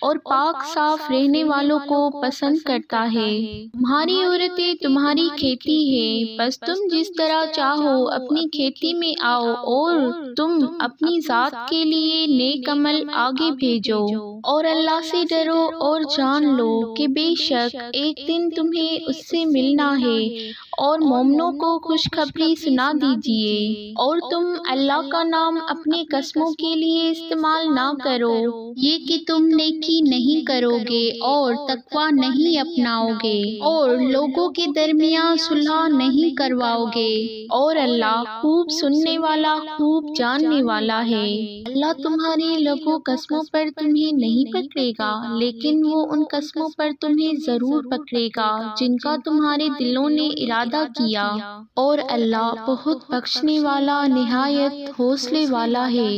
اور پاک صاف رہنے والوں کو پسند کرتا ہے۔ تمہاری عورتیں تمہاری کھیتی ہے، بس تم جس طرح چاہو اپنی کھیتی میں آؤ اور تم اپنی ذات کے لیے نیک عمل آگے بھیجو اور اللہ سے ڈرو اور جان لو کہ بے شک ایک دن تمہیں اس سے ملنا ہے، اور مومنوں کو خوشخبری سنا دیجیے، اور تم اللہ کا نام اپنے قسموں کے لیے استعمال نہ کرو، یہ کہ تم نیکی نہیں کرو گے اور تقوی نہیں اپناؤ گے اور لوگوں کے درمیان صلح نہیں کرواؤ گے، اور اللہ خوب سننے والا خوب جاننے والا ہے۔ اللہ تمہاری لغو قسموں پر تمہیں نہیں پکڑے گا، لیکن وہ ان قسموں پر تمہیں ضرور پکڑے گا جن کا تمہارے دلوں نے ارادہ کیا، اور اللہ بہت بخشنے والا نہایت حوصلے والا ہے۔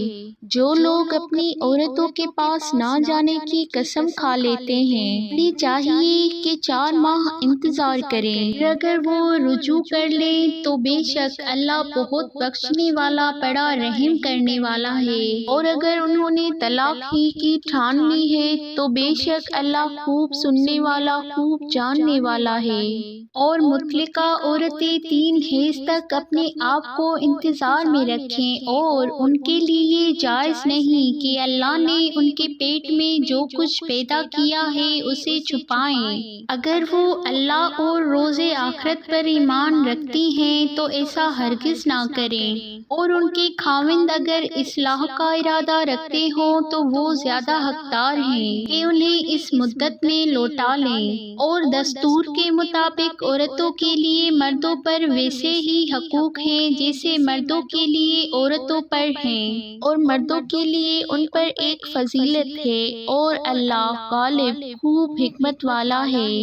جو لوگ اپنی عورتوں کے پاس نہ جانے کی قسم کھا لیتے ہیں، انہیں چاہیے کہ 4 ماہ انتظار کریں، پھر اگر وہ رجوع کر لیں تو بے شک اللہ بہت بخشنے والا بڑا رحم کرنے والا ہے، اور اگر انہوں نے طلاق ہی کی ٹھان لی ہے تو بے شک اللہ خوب سننے والا خوب جاننے والا ہے۔ اور مطلقہ عورتیں 3 حیض تک اپنے آپ کو انتظار میں رکھیں، اور ان کے لیے جائز نہیں کہ اللہ نے ان کے پیٹ میں جو کچھ پیدا کیا ہے اسے چھپائیں۔ اگر وہ اللہ اور روز آخرت پر ایمان رکھتی ہیں تو ایسا ہرگز نہ کریں، اور ان کے خاوند اگر اصلاح کا ارادہ رکھتے ہوں تو وہ زیادہ حقدار ہیں کہ انہیں اس مدت میں لوٹا لیں، اور دستور کے مطابق عورتوں کے لیے مردوں پر ویسے ہی حقوق ہیں جیسے مردوں کے لیے عورتوں پر ہیں، اور مردوں کے لیے ان پر ایک فضیلت ہے، اور اللہ غالب خوب حکمت والا ہے۔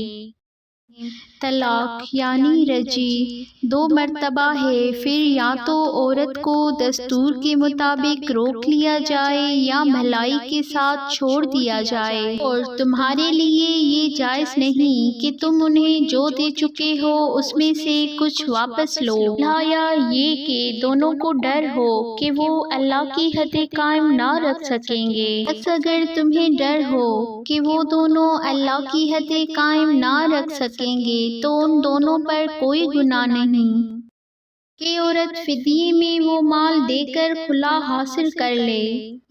طلاق یعنی رجعی 2 مرتبہ ہے، پھر یا تو عورت کو دستور کے مطابق روک لیا جائے یا بھلائی کے ساتھ چھوڑ دیا جائے، اور تمہارے لیے یہ جائز نہیں کہ تم انہیں جو دے چکے ہو اس میں سے کچھ واپس لو، یا یہ کہ دونوں کو ڈر ہو کہ وہ اللہ کی حدیں قائم نہ رکھ سکیں گے، بس اگر تمہیں ڈر ہو کہ وہ دونوں اللہ کی حدیں قائم نہ رکھ سکیں گے تو ان دونوں پر کوئی گناہ نہیں کہ عورت فدیے میں وہ مال دے کر خلا حاصل کر لے،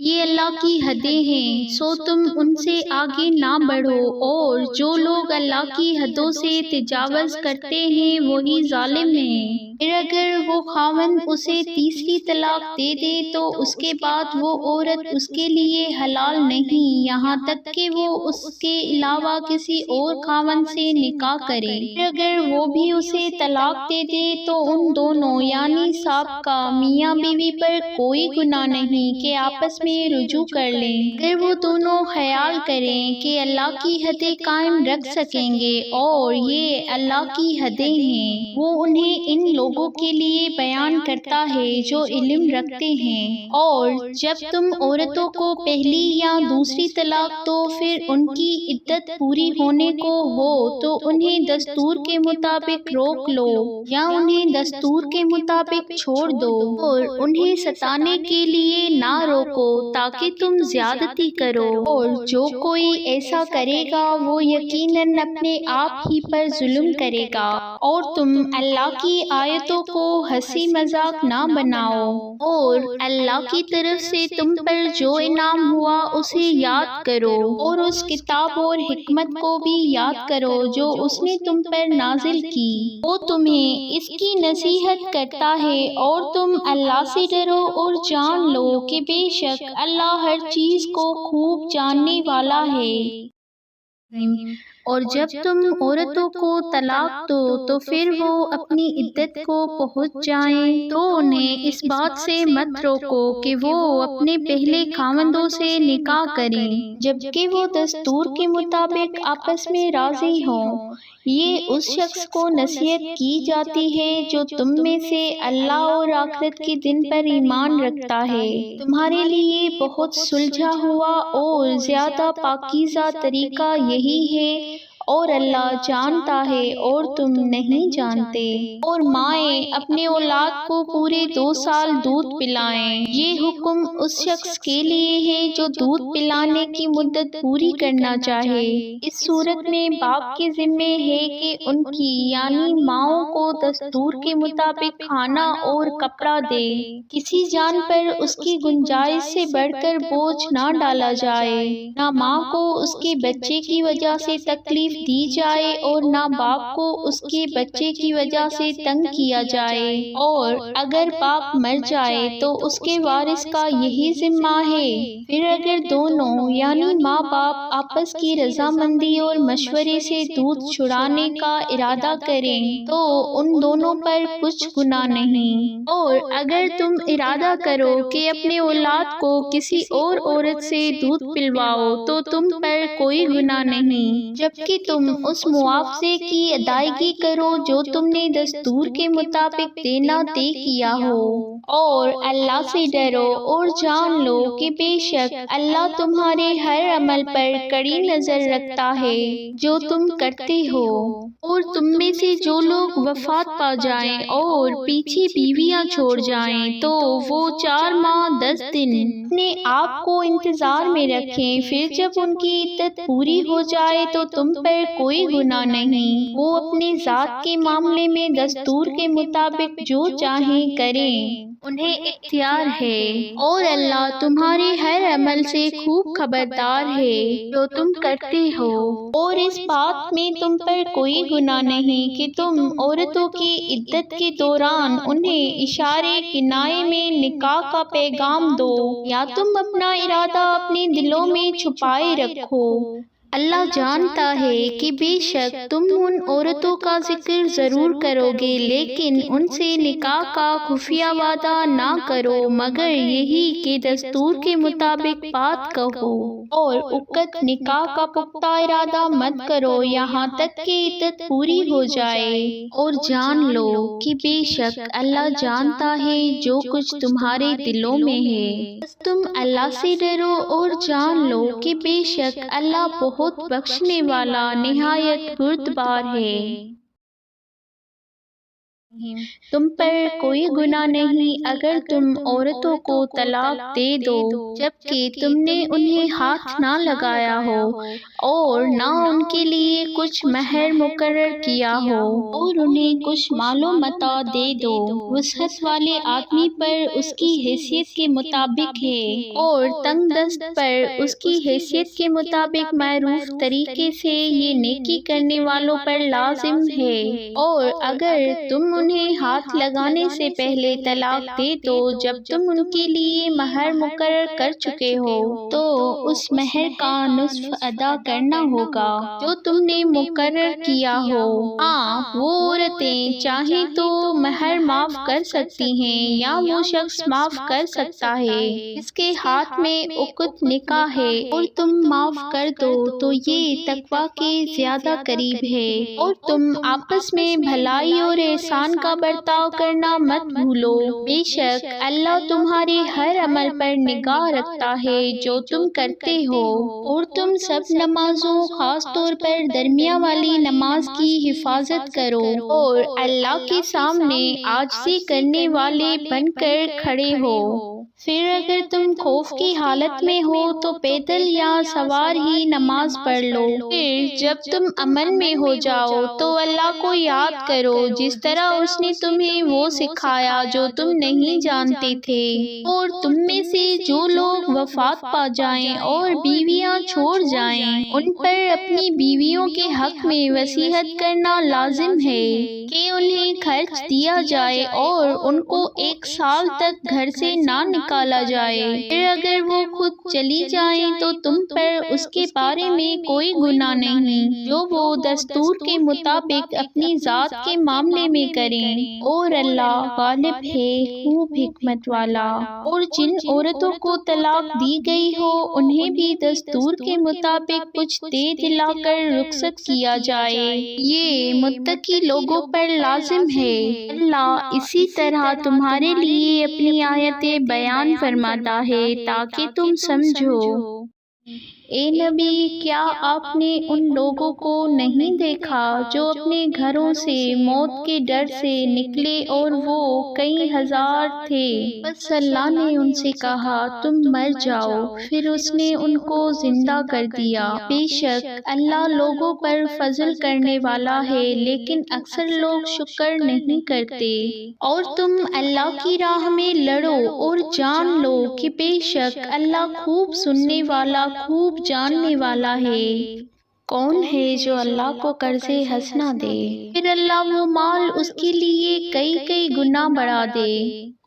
یہ اللہ کی حدیں ہیں، سو تم ان سے آگے نہ بڑھو، اور جو لوگ اللہ کی حدوں سے تجاوز کرتے ہیں وہی ظالم ہیں۔ پھر اگر وہ خاوند اسے تیسری طلاق دے دے تو اس کے بعد وہ عورت اس کے لیے حلال نہیں یہاں تک کہ وہ اس کے علاوہ کسی اور خاوند سے نکاح کرے، پھر اگر وہ بھی اسے طلاق دے دے تو ان دونوں یعنی سابقہ میاں بیوی پر کوئی گناہ نہیں کہ آپس میں رجوع کر لیں، اگر وہ دونوں خیال کریں کہ اللہ کی حدیں قائم رکھ سکیں گے، اور یہ اللہ کی حدیں ہیں، وہ انہیں ان لوگوں کے لیے بیان کرتا ہے جو علم رکھتے ہیں۔ اور جب تم عورتوں کو پہلی یا دوسری طلاق دو، پھر ان کی عدت پوری ہونے کو ہو تو انہیں دستور کے مطابق روک لو یا انہیں دستور کے مطابق چھوڑ دو، اور انہیں ستانے کے لیے نہ روکو تاکہ تم زیادتی کرو، اور جو کوئی ایسا کرے گا وہ یقیناً اپنے آپ ہی پر ظلم کرے گا، اور تم اللہ کی آیتوں کو ہنسی مذاق نہ بناؤ، اور اللہ کی طرف سے تم پر جو انعام ہوا اسے یاد کرو، اور اس کتاب اور حکمت کو بھی یاد کرو جو اس نے تم پر نازل کی، وہ تمہیں اس کی نصیحت کرتا ہے، اور تم اللہ سے ڈرو اور جان لو کہ بے شک اللہ ہر چیز کو خوب جاننے والا ہے۔ اور جب تم عورتوں کو طلاق دو تو پھر وہ اپنی عدت کو پہنچ جائیں تو انہیں اس بات سے مت روکو کہ وہ اپنے پہلے خاوندوں سے نکاح کریں جبکہ وہ دستور کے مطابق آپس میں راضی ہوں۔ یہ اس شخص کو نصیحت کی جاتی ہے جو تم میں سے اللہ اور آخرت کے دن پر ایمان رکھتا ہے۔ تمہارے لیے بہت سلجھا ہوا اور زیادہ پاکیزہ طریقہ یہی ہے، اور اللہ جانتا ہے اور تم نہیں جانتے۔ اور مائیں اپنے اولاد کو پورے 2 سال دودھ پلائیں۔ یہ حکم اس شخص کے لیے ہے جو دودھ پلانے کی مدت پوری کرنا چاہے۔ اس صورت میں باپ کے ذمے ہے کہ ان کی یعنی ماؤں کو دستور کے مطابق کھانا اور کپڑا دے۔ کسی جان پر اس کی گنجائش سے بڑھ کر بوجھ نہ ڈالا جائے۔ نہ ماں کو اس کے بچے کی وجہ سے تکلیف دی جائے اور نہ باپ کو اس کے بچے کی وجہ سے تنگ کیا جائے، اور اگر باپ مر جائے تو اس کے وارث کا یہی ذمہ ہے۔ پھر اگر دونوں یعنی ماں باپ آپس کی رضامندی اور مشورے سے دودھ چھڑانے کا ارادہ کریں تو ان دونوں پر کچھ گناہ نہیں۔ اور اگر تم ارادہ کرو کہ اپنے اولاد کو کسی اور عورت سے دودھ پلواؤ تو تم پر کوئی گناہ نہیں، جبکہ تم اس معاوضے کی ادائیگی کرو جو تم نے دستور کے مطابق دینا طے کیا ہو۔ اور اللہ سے ڈرو اور جان لو کہ بے شک اللہ تمہارے ہر عمل پر کڑی نظر رکھتا ہے جو تم کرتے ہو۔ اور تم میں سے جو لوگ وفات پا جائیں اور پیچھے بیویاں چھوڑ جائیں تو وہ 4 ماہ 10 دن اپنے آپ کو انتظار میں رکھیں، پھر جب ان کی عدت پوری ہو جائے تو تم پر کوئی گناہ نہیں، وہ اپنے ذات کے معاملے میں دستور کے مطابق جو چاہیں کریں، انہیں اختیار ہے۔ اور اللہ تمہارے ہر عمل سے خوب خبردار ہے جو تم کرتے ہو۔ اور اس بات میں تم پر کوئی گناہ نہیں کہ تم عورتوں کی عدت کے دوران انہیں اشارے کنائے میں نکاح کا پیغام دو، یا تم اپنا ارادہ اپنے دلوں میں چھپائے رکھو۔ اللہ جانتا ہے کہ بے شک تم ان عورتوں کا ذکر ضرور کرو گے لیکن ان سے نکاح کا خفیہ وعدہ نہ کرو مگر یہی کہ دستور کے مطابق بات کہو، اور عقد نکاح کا پختہ ارادہ مت کرو یہاں تک کہ عدت پوری ہو جائے۔ اور جان لو کہ بے شک اللہ جانتا ہے جو کچھ تمہارے دلوں میں ہے۔ بس تم اللہ سے ڈرو اور جان لو کہ بے شک اللہ بہت بخشنے والا نہایت بردبار ہے۔ تم پر کوئی گناہ نہیں اگر تم عورتوں کو طلاق دے دو جبکہ تم نے انہیں ہاتھ نہ لگایا ہو اور نہ ان کے لیے کچھ مہر مقرر کیا ہو، اور انہیں کچھ مال و متاع دے دو۔ وسعت والے آدمی پر اس کی حیثیت کے مطابق ہے اور تنگ دست پر اس کی حیثیت کے مطابق معروف طریقے سے یہ نیکی کرنے والوں پر لازم ہے۔ اور اگر تم انہیں ہاتھ لگانے سے پہلے طلاق دے دو جب تم ان کے لیے مہر مقرر کر چکے ہو تو اس مہر کا نصف ادا کرنا ہوگا جو تم نے مقرر کیا ہو۔ ہاں، وہ عورتیں چاہیں تو مہر معاف کر سکتی ہیں یا وہ شخص معاف کر سکتا ہے اس کے ہاتھ میں عقد نکاح ہے، اور تم معاف کر دو تو یہ تقویٰ کے زیادہ قریب ہے۔ اور تم آپس میں بھلائی اور احسان کا برتاؤ کرنا مت بھولو، بے شک اللہ تمہارے ہر عمل پر نگاہ رکھتا ہے جو تم کرتے ہو۔ اور تم سب نمازوں خاص طور پر درمیاں والی نماز کی حفاظت کرو اور اللہ کے سامنے عاجزی کرنے والے بن کر کھڑے ہو۔ پھر اگر تم خوف کی حالت میں ہو تو پیدل یا سوار ہی نماز پڑھ لو، پھر جب تم امن میں ہو جاؤ تو اللہ کو یاد کرو جس طرح اس نے تمہیں وہ سکھایا جو تم نہیں جانتے تھے۔ اور تم میں سے جو لوگ وفات پا جائیں اور بیویاں چھوڑ جائیں ان پر اپنی بیویوں کے حق میں وصیت کرنا لازم ہے کہ انہیں خرچ دیا جائے اور ان کو 1 سال تک گھر سے نہ نکالا جائے۔ پھر اگر وہ خود چلی جائیں تو تم پر اس کے بارے میں کوئی گناہ نہیں جو وہ دستور کے مطابق اپنی ذات کے معاملے میں کریں، اور اللہ غالب ہے خوب حکمت والا۔ اور جن عورتوں کو طلاق دی گئی ہو انہیں بھی دستور کے مطابق کچھ دے دلا کر رخصت کیا جائے، یہ متقی لوگوں پر لازم ہے۔ اللہ اسی طرح تمہارے لیے اپنی آیتیں بیان فرماتا ہے تاکہ تم سمجھو۔ اے نبی، کیا آپ نے ان لوگوں کو نہیں دیکھا جو اپنے گھروں سے موت کے ڈر سے نکلے اور وہ کئی ہزار تھے؟ بس اللہ نے ان سے کہا تم مر جاؤ، پھر اس نے ان کو زندہ کر دیا۔ بے شک اللہ لوگوں پر فضل کرنے والا ہے، لیکن اکثر لوگ شکر نہیں کرتے۔ اور تم اللہ کی راہ میں لڑو اور جان لو کہ بے شک اللہ خوب سننے والا، خوب جاننے والا ہے۔ کون ہے جو اللہ کو قرض حسنہ دے، پھر اللہ وہ مال اس کے لیے کئی کئی گنا بڑھا دے؟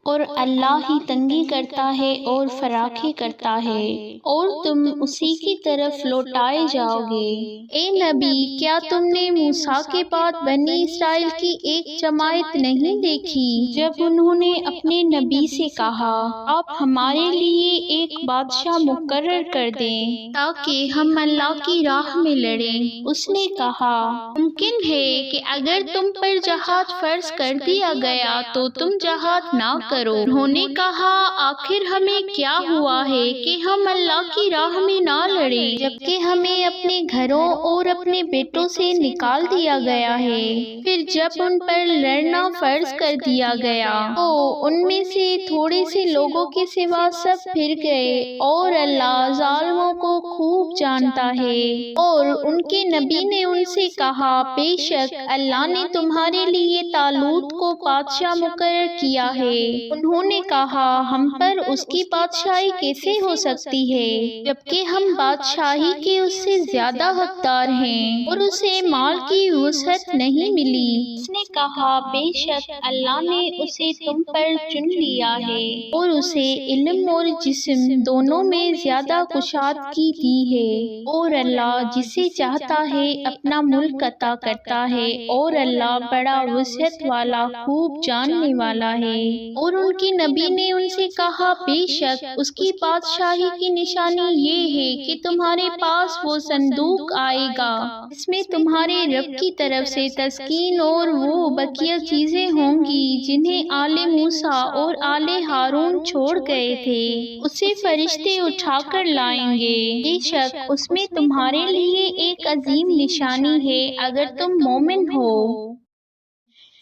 اور اللہ ہی تنگی کرتا ہے اور فراخی کرتا ہے، اور تم اسی کی طرف لوٹائے جاؤ گے۔ اے نبی، کیا تم نے موسیٰ کے بعد بنی اسرائیل کی ایک جماعت نہیں دیکھی جب انہوں نے اپنے نبی سے کہا آپ ہمارے لیے ایک بادشاہ مقرر کر دیں تاکہ ہم اللہ کی راہ میں لڑیں؟ اس نے کہا ممکن ہے کہ اگر تم پر جہاد فرض کر دیا گیا تو تم جہاد نہ کرو۔ انہوں نے کہا آخر ہمیں کیا ہوا ہے کہ ہم اللہ کی راہ میں نہ لڑیں جبکہ ہمیں اپنے گھروں اور اپنے بیٹوں سے نکال دیا گیا ہے؟ پھر جب ان پر لڑنا فرض کر دیا گیا تو ان میں سے تھوڑے سے لوگوں کے سوا سب پھر گئے، اور اللہ ظالموں کو خوب جانتا ہے۔ اور ان کے نبی نے ان سے کہا بے شک اللہ نے تمہارے لیے طالوت کو بادشاہ مقرر کیا ہے۔ انہوں نے کہا ہم پر اس کی بادشاہی کیسے ہو سکتی ہے جبکہ ہم بادشاہی کے اس سے زیادہ حقدار ہیں، اور اسے مال کی وسعت نہیں ملی۔ اس نے کہا بے شک اللہ نے اسے تم پر چن لیا ہے اور اسے علم اور جسم دونوں میں زیادہ کشادگی دی ہے، اور اللہ جسے چاہتا ہے اپنا ملک عطا کرتا ہے، اور اللہ بڑا وسعت والا، خوب جاننے والا ہے۔ اور ان کے نبی نے ان سے کہا بے شک اس کی بادشاہی کی نشانی یہ ہے کہ تمہارے پاس وہ صندوق آئے گا جس میں تمہارے رب کی طرف سے تسکین اور وہ بقیہ چیزیں ہوں گی جنہیں آل موسیٰ اور آل ہارون چھوڑ گئے تھے، اسے فرشتے اٹھا کر لائیں گے۔ بے شک اس میں تمہارے لیے ایک عظیم نشانی ہے اگر تم مومن ہو۔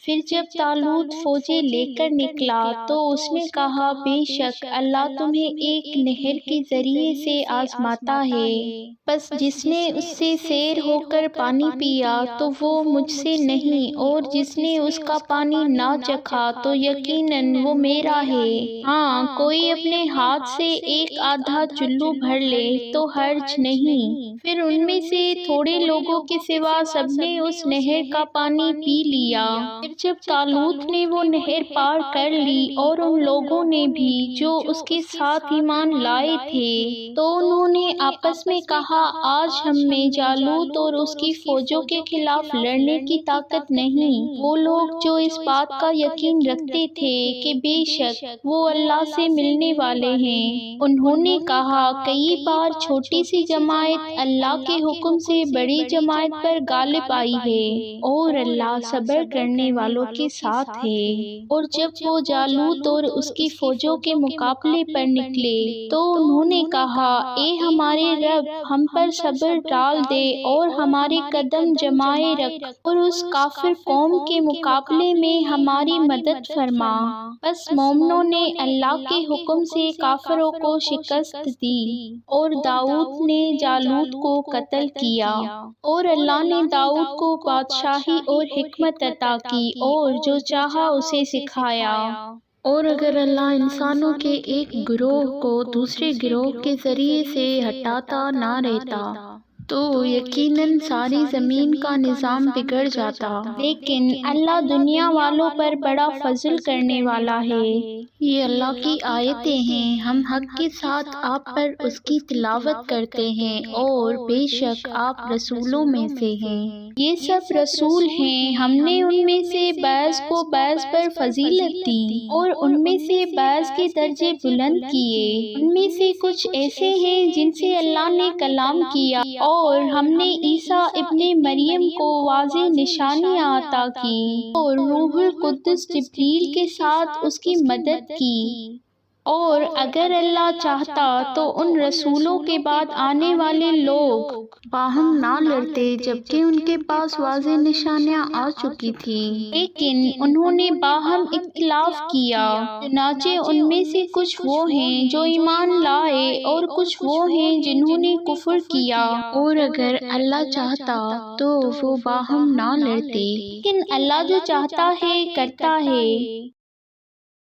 پھر جب طالوت فوجیں لے کر نکلا تو اس نے کہا بے شک اللہ تمہیں ایک نہر کے ذریعے سے آزماتا ہے، بس جس نے اس سے سیر ہو کر پانی پیا تو وہ مجھ سے نہیں، اور جس نے اس کا پانی نہ چکھا تو یقیناً وہ میرا ہے۔ ہاں کوئی اپنے ہاتھ سے ایک آدھا چلو بھر لے تو حرج نہیں۔ پھر ان میں سے تھوڑے لوگوں کے سوا سب نے اس نہر کا پانی پی لیا۔ پھر جب طالوت نے وہ نہر پار کر لی اور ان لوگوں نے بھی جو اس کے ساتھ ایمان لائے تھے، تو انہوں نے آپس میں کہا آج ہم میں جالوت اور اس کی فوجوں کے خلاف لڑنے کی طاقت نہیں۔ وہ لوگ جو اس بات کا یقین رکھتے تھے کہ بے شک وہ اللہ سے ملنے والے ہیں، انہوں نے کہا کئی بار چھوٹی سی جماعت اللہ کے حکم سے بڑی جماعت پر غالب آئی ہے، اور اللہ صبر کرنے والوں کے ساتھ ہے۔ اور جب وہ جالوت اور اس کی فوجوں کے مقابلے پر نکلے تو انہوں نے کہا اے ہمارے رب، ہم پر صبر ڈال دے اور ہمارے قدم جمائے رکھ، اور اس کافر قوم کے مقابلے میں ہماری مدد فرما۔ بس مومنوں نے اللہ کے حکم سے کافروں کو شکست دی، اور داؤد نے جالوت کو قتل کیا، اور اللہ نے داؤد کو بادشاہی اور حکمت عطا کی اور جو چاہا اسے سکھایا۔ اور اگر اللہ انسانوں کے ایک گروہ کو دوسرے گروہ کے ذریعے سے ہٹاتا نہ رہتا تو یقیناً ساری زمین کا نظام بگڑ جاتا، لیکن اللہ دنیا والوں پر بڑا فضل کرنے والا ہے۔ یہ اللہ کی آیتیں ہیں، ہم حق کے ساتھ آپ پر اس کی تلاوت کرتے ہیں، اور بے شک آپ رسولوں میں سے ہیں۔ یہ سب رسول ہیں، ہم نے ان میں سے بعض کو بعض پر فضیلت دی اور ان میں سے بعض کے درجے بلند کیے۔ ان میں سے کچھ ایسے ہیں جن سے اللہ نے کلام کیا، اور ہم نے عیسیٰ ابن مریم کو واضح نشانیاں عطا کی، اور روح القدس جبریل کے ساتھ اس کی مدد کی۔ اور اگر اللہ چاہتا تو ان رسولوں کے بعد آنے والے لوگ باہم نہ لڑتے جبکہ ان کے پاس واضح نشانیاں آ چکی تھیں، لیکن انہوں نے باہم اختلاف کیا۔ چنانچہ ان میں سے کچھ وہ ہیں جو ایمان لائے اور کچھ وہ ہیں جنہوں نے کفر کیا، اور اگر اللہ چاہتا تو وہ باہم نہ لڑتے، لیکن اللہ جو چاہتا ہے کرتا ہے۔